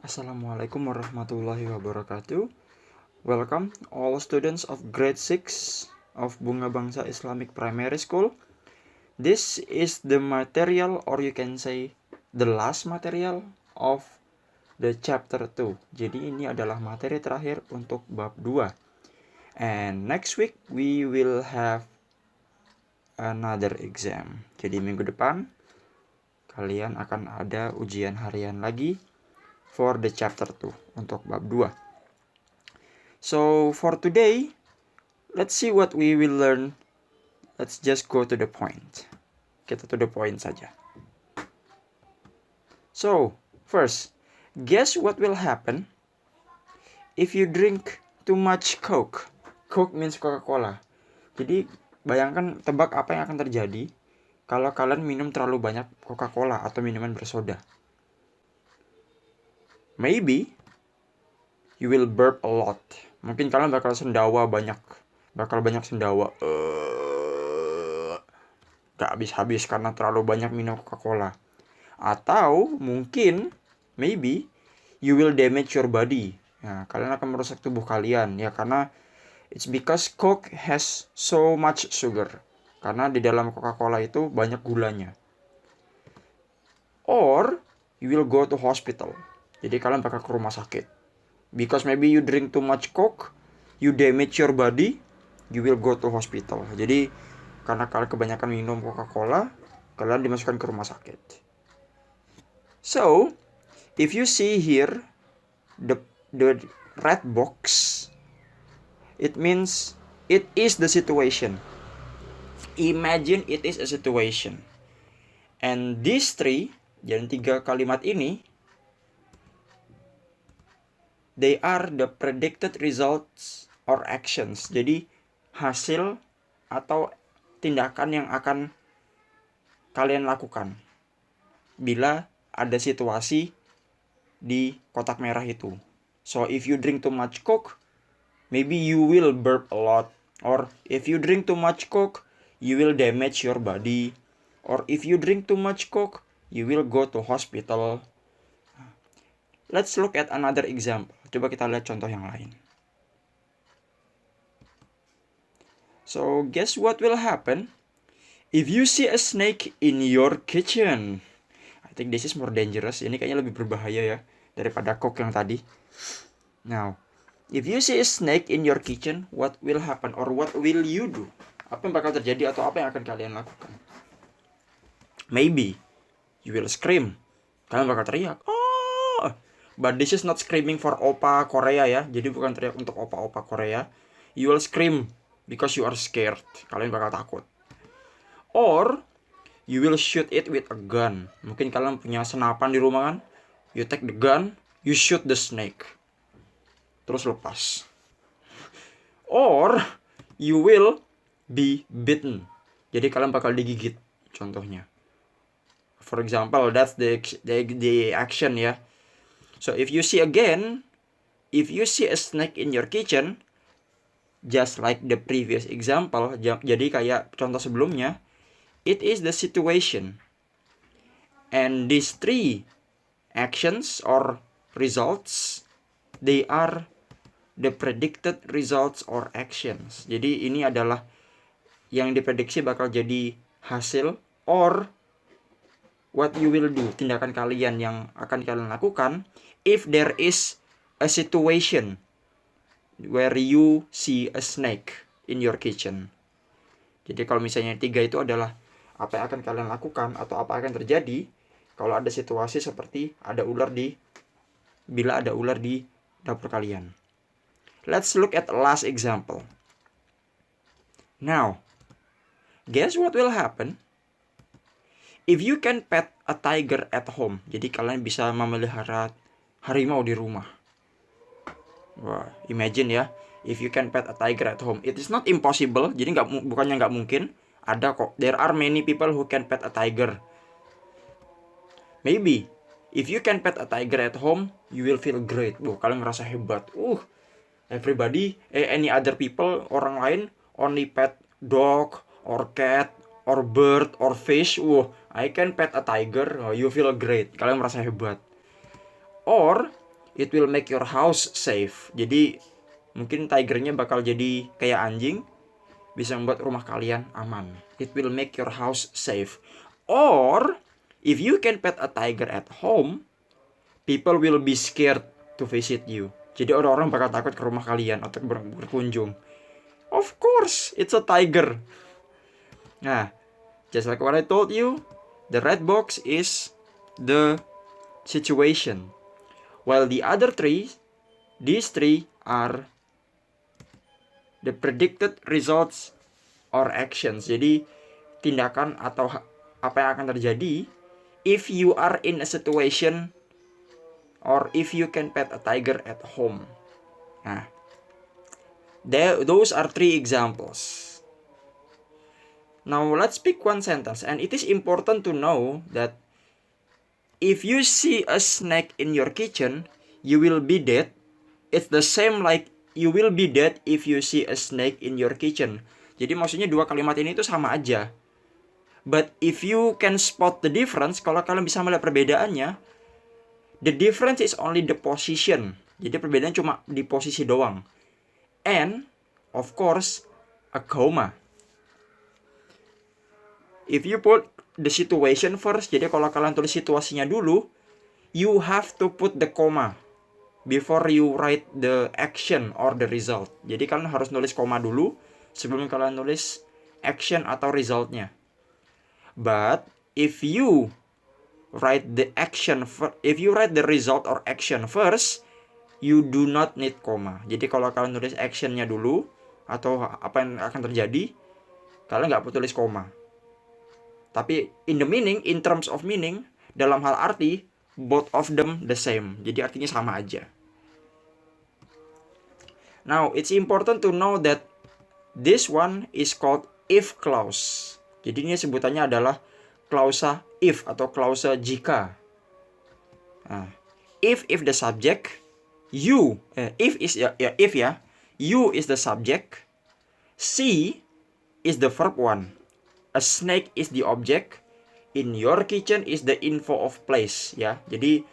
Assalamualaikum warahmatullahi wabarakatuh. Welcome all students of grade 6 of Bunga Bangsa Islamic Primary School. This is the material, or you can say the last material of the chapter 2. Jadi ini adalah materi terakhir untuk bab 2. And next week we will have another exam. Jadi minggu depan kalian akan ada ujian harian lagi for the chapter 2 untuk bab 2. So for today, let's see what we will learn. Let's just go to the point. Kita to the point saja. So, first, guess what will happen if you drink too much Coke. Coke means Coca-Cola. Jadi, bayangkan, tebak apa yang akan terjadi kalau kalian minum terlalu banyak Coca-Cola atau minuman bersoda. Maybe you will burp a lot. Mungkin kalian bakal banyak sendawa. Gak habis-habis karena terlalu banyak minum Coca-Cola. Atau mungkin, maybe, you will damage your body. Nah, kalian akan merusak tubuh kalian. Ya, karena it's because Coke has so much sugar. Karena di dalam Coca-Cola itu banyak gulanya. Or, you will go to hospital. Jadi kalian bakal ke rumah sakit. Because maybe you drink too much Coke, you damage your body, you will go to hospital. Jadi, karena kalian kebanyakan minum Coca-Cola, kalian dimasukkan ke rumah sakit. So, if you see here the red box, it means it is the situation. Imagine it is a situation. And these three, jadi 3 kalimat ini, they are the predicted results or actions. Jadi hasil atau tindakan yang akan kalian lakukan bila ada situasi di kotak merah itu. So if you drink too much Coke, maybe you will burp a lot. Or if you drink too much Coke, you will damage your body. Or if you drink too much Coke, you will go to hospital. Let's look at another example. Coba kita lihat contoh yang lain. So, guess what will happen if you see a snake in your kitchen? I think this is more dangerous. Ini kayaknya lebih berbahaya ya daripada Coke yang tadi. Now, if you see a snake in your kitchen, what will happen or what will you do? Apa yang bakal terjadi atau apa yang akan kalian lakukan? Maybe you will scream. Kalian bakal teriak. Oh! But this is not screaming for opa Korea ya. Jadi bukan teriak untuk opa-opa Korea. You will scream because you are scared. Kalian bakal takut. Or you will shoot it with a gun. Mungkin kalian punya senapan di rumah kan. You take the gun, you shoot the snake. Terus lepas. Or you will be bitten. Jadi kalian bakal digigit contohnya. For example, that's the action ya. So if you see a snake in your kitchen, just like the previous example, jadi kayak contoh sebelumnya, it is the situation. And these 3 actions or results, they are the predicted results or actions. Jadi ini adalah yang diprediksi bakal jadi hasil or what you will do, tindakan kalian yang akan kalian lakukan if there is a situation where you see a snake in your kitchen. Jadi kalau misalnya 3 itu adalah apa yang akan kalian lakukan atau apa akan terjadi kalau ada situasi seperti bila ada ular di dapur kalian. Let's look at the last example. Now, guess what will happen if you can pet a tiger at home? Jadi kalian bisa memelihara harimau di rumah. Wah, imagine ya, if you can pet a tiger at home. It is not impossible. Jadi bukannya nggak mungkin. Ada kok. There are many people who can pet a tiger. Maybe if you can pet a tiger at home, you will feel great. Kalian ngerasa hebat. Everybody, any other people, orang lain only pet dog or cat or bird or fish. I can pet a tiger. You feel great. Kalian merasa hebat. Or It will make your house safe. Jadi mungkin tigernya bakal jadi kayak anjing, bisa membuat rumah kalian aman. It will make your house safe. Or if you can pet a tiger at home, people will be scared to visit you. Jadi orang-orang bakal takut ke rumah kalian atau berkunjung. Of course, it's a tiger. Nah, just like what I told you, the red box is the situation. While the other three, these three are the predicted results or actions. Jadi tindakan atau apa yang akan terjadi if you are in a situation or if you can pet a tiger at home. Nah, those are three examples. Now let's pick one sentence, and it is important to know that if you see a snake in your kitchen, you will be dead. It's the same like you will be dead if you see a snake in your kitchen. Jadi maksudnya dua kalimat ini itu sama aja. But if you can spot the difference, kalau kalian bisa melihat perbedaannya, the difference is only the position. Jadi perbedaan cuma di posisi doang. And, of course, a comma. If you put the situation first, jadi kalau kalian tulis situasinya dulu, you have to put the comma before you write the action or the result. Jadi kalian harus nulis koma dulu sebelum kalian nulis action atau resultnya. But if you write the result or action first, you do not need comma. Jadi kalau kalian nulis actionnya dulu atau apa yang akan terjadi, kalian nggak perlu tulis koma. Tapi in terms of meaning, dalam hal arti, both of them the same. Jadi artinya sama aja. Now, it's important to know that this one is called if clause. Jadi ini sebutannya adalah klausa if atau klausa jika. Nah, if the subject, you is the subject, see is the verb one, a snake is the object, in your kitchen is the info of place, ya. Jadi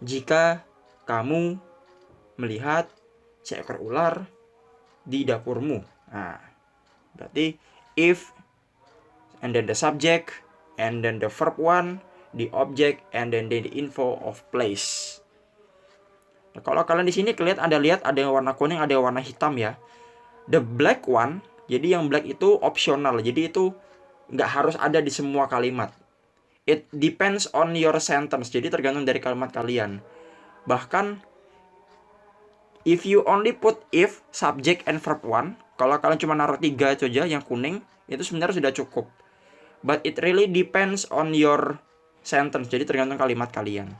jika kamu melihat seekor ular di dapurmu. Nah, berarti if and then the subject and then the verb one, the object and then the info of place. Nah, kalau kalian di sini Anda lihat ada yang warna kuning, ada yang warna hitam ya. The black one, jadi yang black itu optional. Jadi itu nggak harus ada di semua kalimat. It depends on your sentence. Jadi tergantung dari kalimat kalian. Bahkan if you only put if, subject, and verb one, kalau kalian cuma naruh 3 aja yang kuning, itu sebenarnya sudah cukup. But it really depends on your sentence. Jadi tergantung kalimat kalian.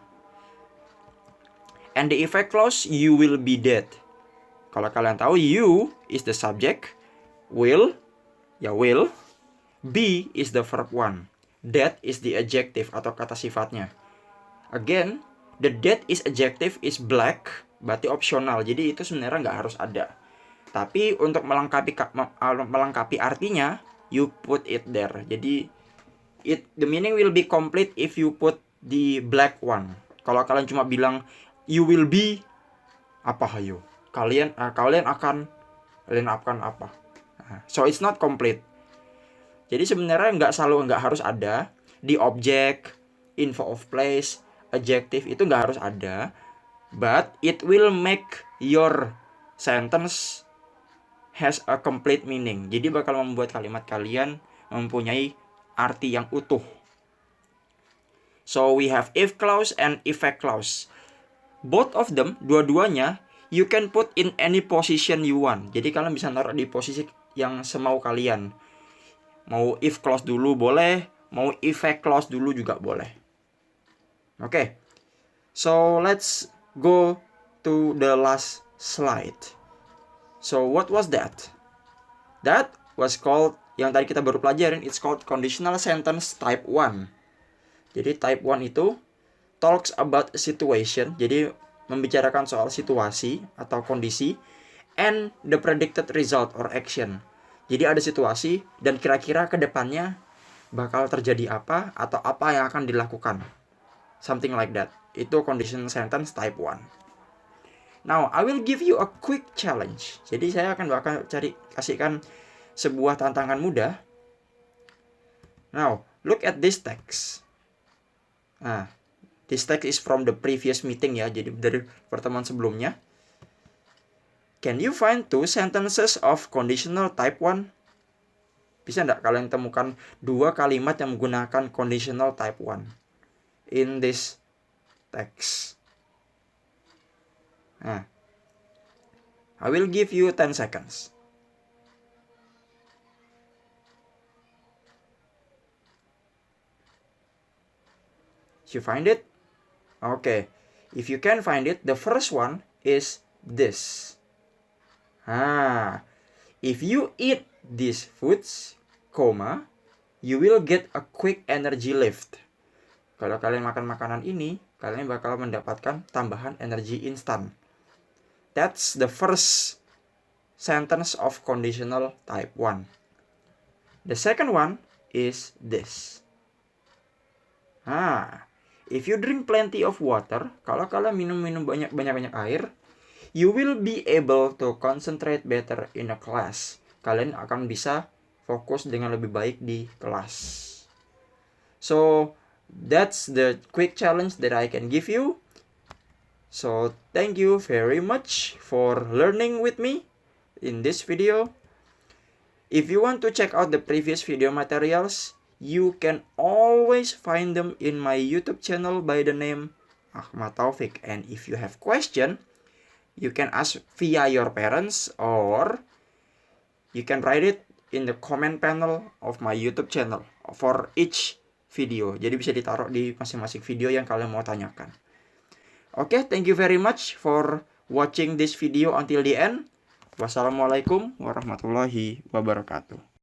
And the effect clause, you will be dead. Kalau kalian tahu, you is the subject, will, be is the verb one, dead is the adjective atau kata sifatnya. Again, the dead is adjective is black, berarti optional. Jadi itu sebenarnya nggak harus ada. Tapi untuk melengkapi artinya, you put it there. Jadi the meaning will be complete if you put the black one. Kalau kalian cuma bilang you will be apa hayo? Kalian akan apa? So it's not complete. Jadi sebenarnya nggak harus ada di object, info of place, adjective itu nggak harus ada. But it will make your sentence has a complete meaning. Jadi bakal membuat kalimat kalian mempunyai arti yang utuh. So we have if clause and effect clause. Both of them, dua-duanya, you can put in any position you want. Jadi kalian bisa naruh di posisi yang semau kalian. Mau if clause dulu boleh, mau effect clause dulu juga boleh. Okay. So let's go to the last slide. So what was that? That was called, yang tadi kita baru pelajarin, it's called conditional sentence type 1. Jadi type 1 itu talks about a situation, jadi membicarakan soal situasi atau kondisi, and the predicted result or action. Jadi ada situasi dan kira-kira ke depannya bakal terjadi apa atau apa yang akan dilakukan. Something like that. Itu conditional sentence type 1. Now, I will give you a quick challenge. Jadi saya akan kasihkan sebuah tantangan mudah. Now, look at this text. Nah, this text is from the previous meeting ya, jadi dari pertemuan sebelumnya. Can you find two sentences of conditional type 1? Bisa nggak kalian temukan 2 kalimat yang menggunakan conditional type 1 in this text? Nah, I will give you 10 seconds. You find it? Okay. If you can find it, the first one is this. If you eat these foods, you will get a quick energy lift. Kalau kalian makan makanan ini, kalian bakal mendapatkan tambahan energi instan. That's the first sentence of conditional type 1. The second one is this. If you drink plenty of water, kalau kalian minum banyak air, you will be able to concentrate better in a class. Kalian akan bisa fokus dengan lebih baik di kelas. So, that's the quick challenge that I can give you. So, thank you very much for learning with me in this video. If you want to check out the previous video materials, you can always find them in my YouTube channel by the name Ahmad Taufik. And if you have question, you can ask via your parents or you can write it in the comment panel of my YouTube channel for each video. Jadi bisa ditaruh di masing-masing video yang kalian mau tanyakan. Okay, thank you very much for watching this video until the end. Wassalamualaikum warahmatullahi wabarakatuh.